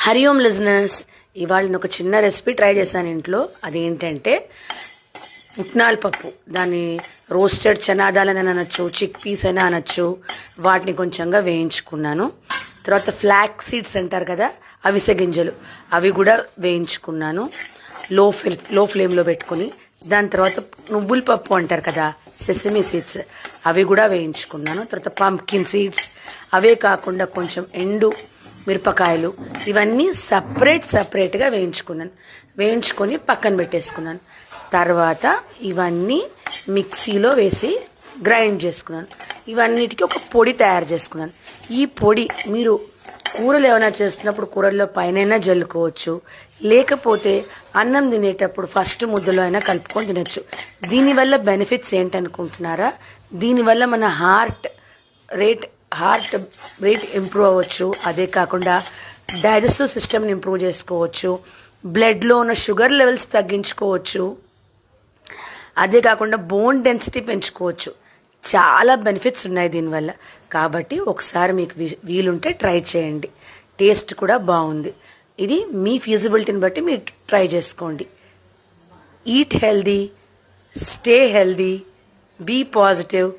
హరి ఓం listeners, ఇవాళ నేను ఒక చిన్న రెసిపీ ట్రై చేశాను ఇంట్లో. అదేంటంటే పుట్నాల పప్పు. దాన్ని రోస్టెడ్ చనాదాలని అనొచ్చు, చిక్ పీస్ అయినా అనొచ్చు. వాటిని కొంచెంగా వేయించుకున్నాను. తర్వాత ఫ్లాక్ సీడ్స్ అంటారు కదా, అవిసె గింజలు, అవి కూడా వేయించుకున్నాను లో ఫ్లేమ్లో పెట్టుకుని. దాని తర్వాత నువ్వుల పప్పు అంటారు కదా, సెసమీ సీడ్స్, అవి కూడా వేయించుకున్నాను. తర్వాత పంప్కిన్ సీడ్స్, అవే కాకుండా కొంచెం ఎండు మిరపకాయలు, ఇవన్నీ సపరేట్గా వేయించుకొని పక్కన పెట్టేసుకున్నాను. తర్వాత ఇవన్నీ మిక్సీలో వేసి గ్రైండ్ చేసుకున్నాను. ఇవన్నిటికీ ఒక పొడి తయారు చేసుకున్నాను. ఈ పొడి మీరు కూరలు ఏమైనా చేస్తున్నప్పుడు కూరల్లో పైన జల్లుకోవచ్చు, లేకపోతే అన్నం తినేటప్పుడు ఫస్ట్ ముద్దలో అయినా కలుపుకొని తినచ్చు. దీనివల్ల బెనిఫిట్స్ ఏంటనుకుంటున్నారా? దీనివల్ల మన హార్ట్ రేట్ ఇంప్రూవ్ అవ్వచ్చు. అదే కాకుండా డైజెస్టివ్ సిస్టమ్ని ఇంప్రూవ్ చేసుకోవచ్చు. బ్లడ్లో ఉన్న షుగర్ లెవెల్స్ తగ్గించుకోవచ్చు. అదే కాకుండా బోన్ డెన్సిటీ పెంచుకోవచ్చు. చాలా బెనిఫిట్స్ ఉన్నాయి దీనివల్ల. కాబట్టి ఒకసారి మీకు వీలుంటే ట్రై చేయండి. టేస్ట్ కూడా బాగుంది. ఇది మీ ఫీజిబిలిటీని బట్టి మీరు ట్రై చేసుకోండి. Eat healthy, stay healthy, be positive.